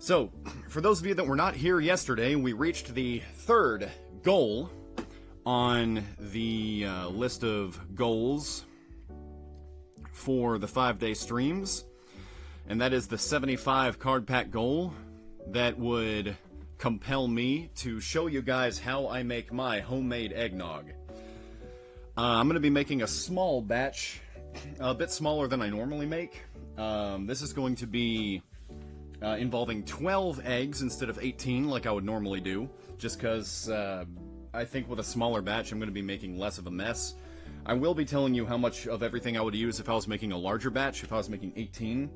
So, for those of you that were not here yesterday, we reached the third goal on the list of goals for the 5-day streams, and that is the 75 card pack goal that would compel me to show you guys how I make my homemade eggnog. I'm going to be making a small batch, a bit smaller than I normally make. This is going to be involving 12 eggs instead of 18 like I would normally do, just because I think with a smaller batch I'm going to be making less of a mess. I will be telling you how much of everything I would use if I was making a larger batch, if I was making 18,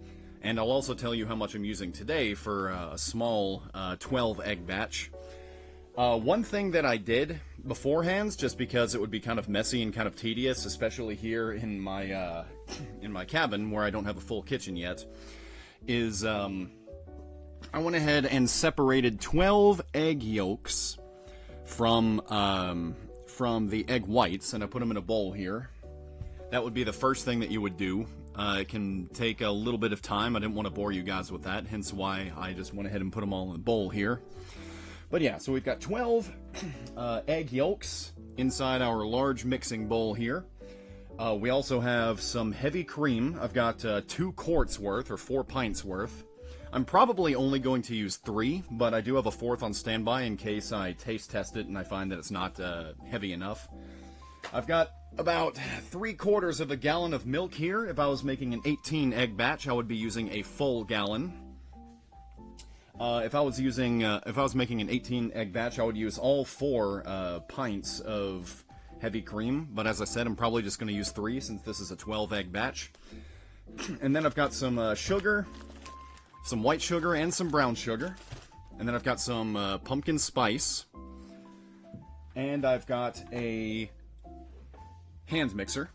and I'll also tell you how much I'm using today for a small 12 egg batch. One thing that I did beforehand, just because it would be kind of messy and kind of tedious, especially here in my cabin where I don't have a full kitchen yet, is I went ahead and separated 12 egg yolks from the egg whites, and I put them in a bowl here. That would be the first thing that you would do. It can take a little bit of time. I didn't want to bore you guys with that, hence why I just went ahead and put them all in a bowl here. But yeah, so we've got 12 egg yolks inside our large mixing bowl here. We also have some heavy cream. I've got 2 quarts worth, or 4 pints worth. I'm probably only going to use 3, but I do have a 4th on standby in case I taste test it and I find that it's not heavy enough. I've got about 3/4 of a gallon of milk here. If I was making an 18 egg batch, I would be using a full gallon. If I was making an 18 egg batch, I would use all 4 pints of heavy cream. But as I said, I'm probably just going to use 3 since this is a 12 egg batch. And then I've got some sugar, some white sugar, and some brown sugar. And then I've got some pumpkin spice. And I've got a hand mixer.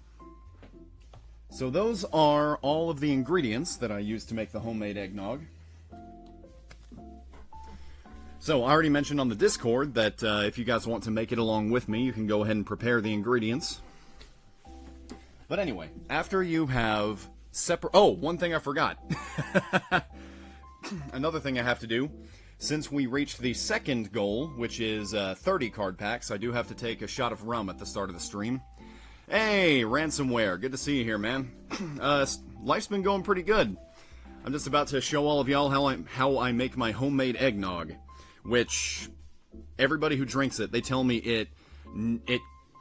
So those are all of the ingredients that I use to make the homemade eggnog. So I already mentioned on the Discord that if you guys want to make it along with me, you can go ahead and prepare the ingredients. But anyway, after you have one thing I forgot. Another thing I have to do, since we reached the second goal, which is 30 card packs, I do have to take a shot of rum at the start of the stream. Hey, Ransomware, good to see you here, man. Life's been going pretty good. I'm just about to show all of y'all how I make my homemade eggnog, which everybody who drinks it, they tell me it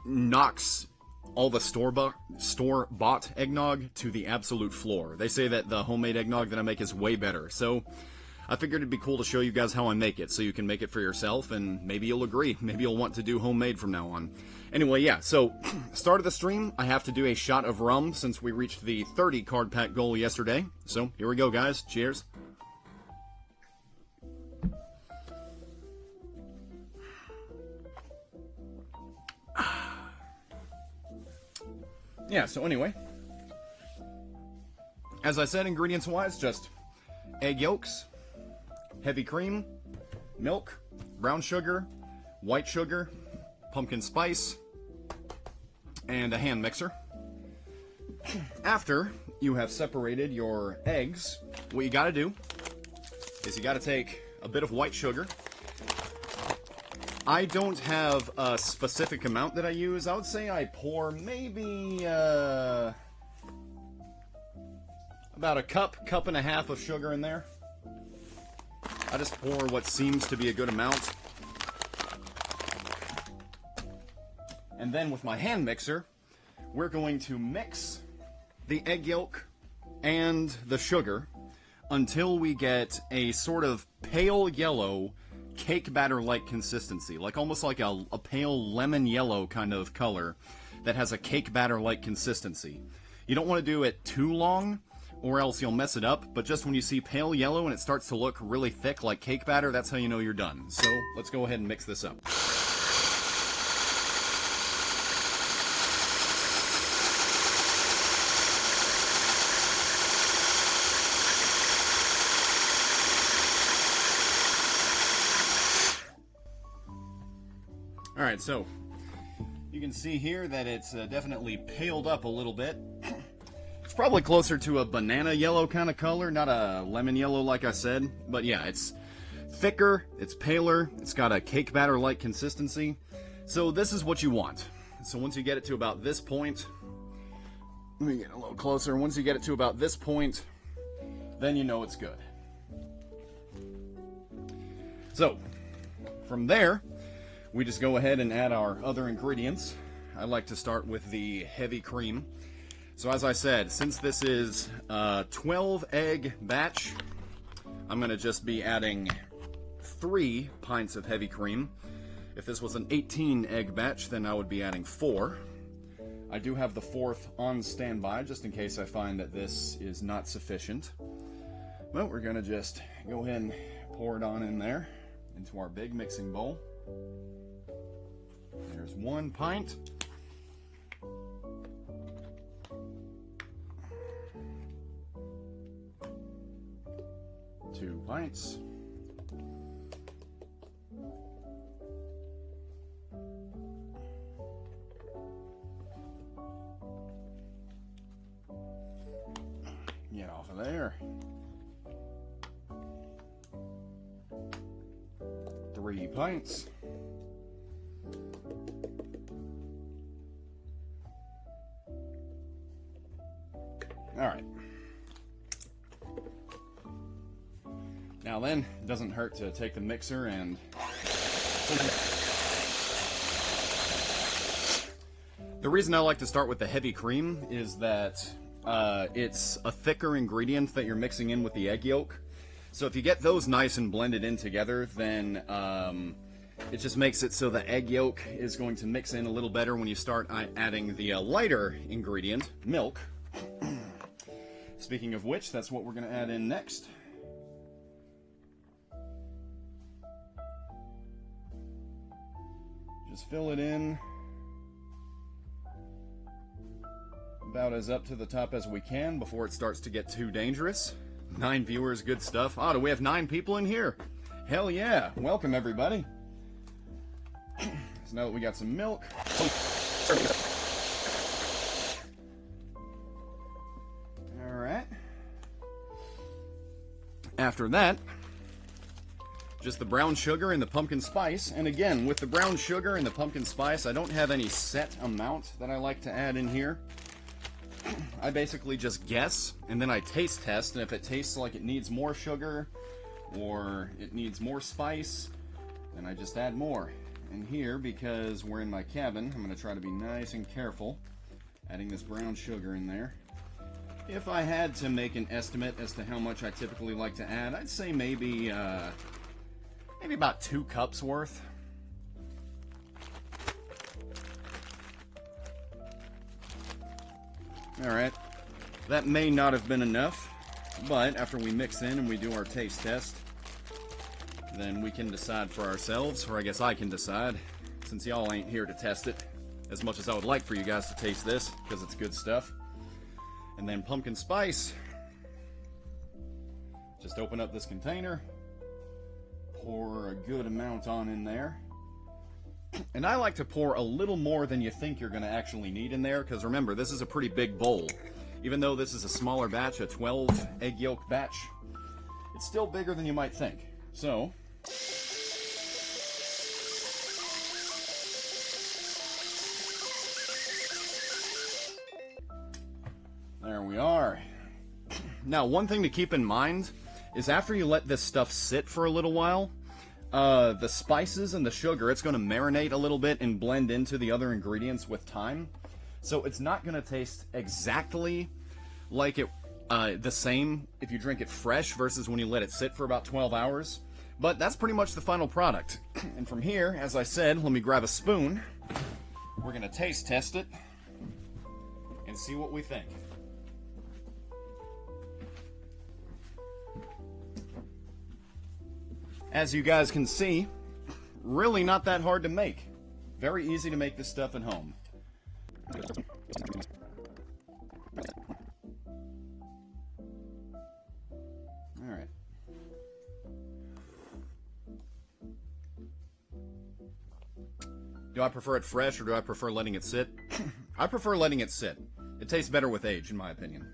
knocks all the store-bought eggnog to the absolute floor. They say that the homemade eggnog that I make is way better. So I figured it'd be cool to show you guys how I make it, so you can make it for yourself, and maybe you'll agree. Maybe you'll want to do homemade from now on. Anyway, yeah, so start of the stream, I have to do a shot of rum since we reached the 30 card pack goal yesterday. So here we go, guys. Cheers. Yeah, so anyway, as I said, ingredients-wise, just egg yolks, heavy cream, milk, brown sugar, white sugar, pumpkin spice, and a hand mixer. After you have separated your eggs, what you gotta do is you gotta take a bit of white sugar. I don't have a specific amount that I use. I would say I pour maybe about a cup and a half of sugar in there. I just pour what seems to be a good amount. And then with my hand mixer, we're going to mix the egg yolk and the sugar until we get a sort of pale yellow cake batter-like consistency, like almost like a pale lemon yellow kind of color that has a cake batter-like consistency. You don't want to do it too long or else you'll mess it up, but just when you see pale yellow and it starts to look really thick like cake batter, that's how you know you're done. So let's go ahead and mix this up. Alright, so you can see here that it's definitely paled up a little bit. probably closer to a banana yellow kind of color, not a lemon yellow like I said. But yeah, it's thicker, it's paler, it's got a cake batter-like consistency. So this is what you want. So once you get it to about this point, let me get a little closer. Once you get it to about this point, then you know it's good. So from there, we just go ahead and add our other ingredients. I like to start with the heavy cream. So as I said, since this is a 12 egg batch, I'm going to just be adding 3 pints of heavy cream. If this was an 18 egg batch, then I would be adding 4. I do have the 4th on standby, just in case I find that this is not sufficient. Well, we're going to just go ahead and pour it on in there, into our big mixing bowl. There's 1 pint. 2 pints. Get off of there. 3 pints. All right. Now then, it doesn't hurt to take the mixer and the reason I like to start with the heavy cream is that it's a thicker ingredient that you're mixing in with the egg yolk. So if you get those nice and blended in together, then it just makes it so the egg yolk is going to mix in a little better when you start adding the lighter ingredient, milk. Speaking of which, that's what we're going to add in next. Just fill it in about as up to the top as we can before it starts to get too dangerous. 9 viewers, good stuff. Oh, do we have 9 people in here? Hell yeah. Welcome, everybody. So now that we got some milk. Alright. After that, just the brown sugar and the pumpkin spice. And again, with the brown sugar and the pumpkin spice, I don't have any set amount that I like to add in here. I basically just guess, and then I taste test, and if it tastes like it needs more sugar, or it needs more spice, then I just add more. And here, because we're in my cabin, I'm going to try to be nice and careful, adding this brown sugar in there. If I had to make an estimate as to how much I typically like to add, I'd say maybe about 2 cups worth. Alright, that may not have been enough, but after we mix in and we do our taste test, then we can decide for ourselves, or I guess I can decide, since y'all ain't here to test it, as much as I would like for you guys to taste this, because it's good stuff. And then pumpkin spice. Just open up this container, pour a good amount on in there. And I like to pour a little more than you think you're going to actually need in there, because remember, this is a pretty big bowl. Even though this is a smaller batch, a 12 egg yolk batch, it's still bigger than you might think. So, there we are. Now, one thing to keep in mind is after you let this stuff sit for a little while, the spices and the sugar, it's going to marinate a little bit and blend into the other ingredients with time. So it's not going to taste exactly like it the same if you drink it fresh versus when you let it sit for about 12 hours. But that's pretty much the final product. And from here, as I said, let me grab a spoon. We're going to taste test it and see what we think. As you guys can see, really not that hard to make. Very easy to make this stuff at home. Alright. Do I prefer it fresh or do I prefer letting it sit? I prefer letting it sit. It tastes better with age, in my opinion.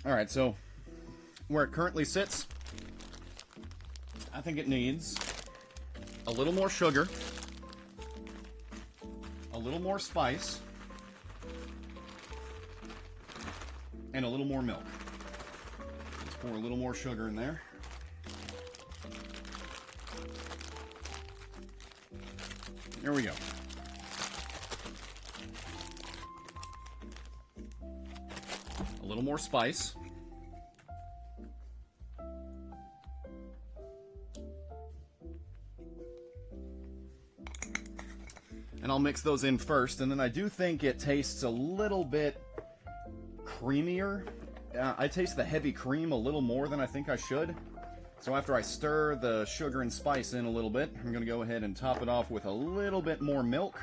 Alright, so where it currently sits, I think it needs a little more sugar, a little more spice, and a little more milk. Let's pour a little more sugar in there. There we go. A little more spice. And I'll mix those in first, and then I do think it tastes a little bit creamier. I taste the heavy cream a little more than I think I should. So after I stir the sugar and spice in a little bit, I'm going to go ahead and top it off with a little bit more milk.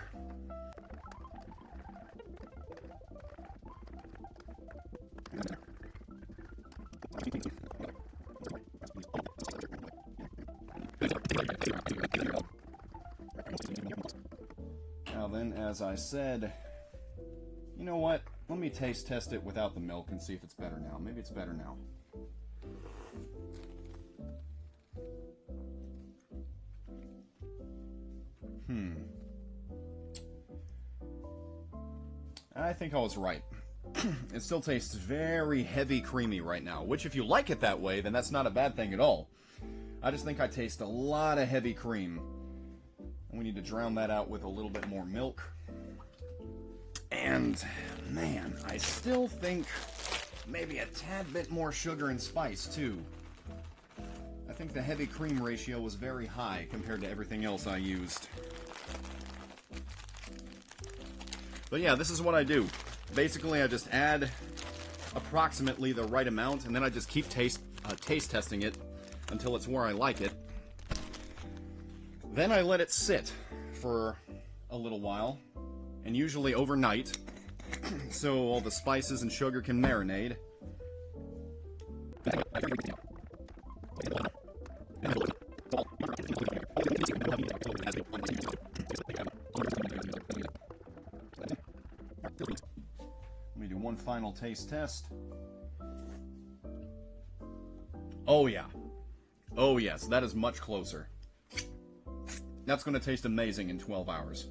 Now then, as I said, you know what? Let me taste test it without the milk and see if it's better now. Maybe it's better now. I think I was right. It still tastes very heavy creamy right now, which if you like it that way, then that's not a bad thing at all. I just think I taste a lot of heavy cream. And we need to drown that out with a little bit more milk. And, man, I still think maybe a tad bit more sugar and spice, too. I think the heavy cream ratio was very high compared to everything else I used. But yeah, this is what I do. Basically, I just add approximately the right amount, and then I just keep taste testing it until it's where I like it. Then I let it sit for a little while, and usually overnight, so all the spices and sugar can marinate. Let me do one final taste test. Oh yeah. Oh yes, that is much closer. That's going to taste amazing in 12 hours.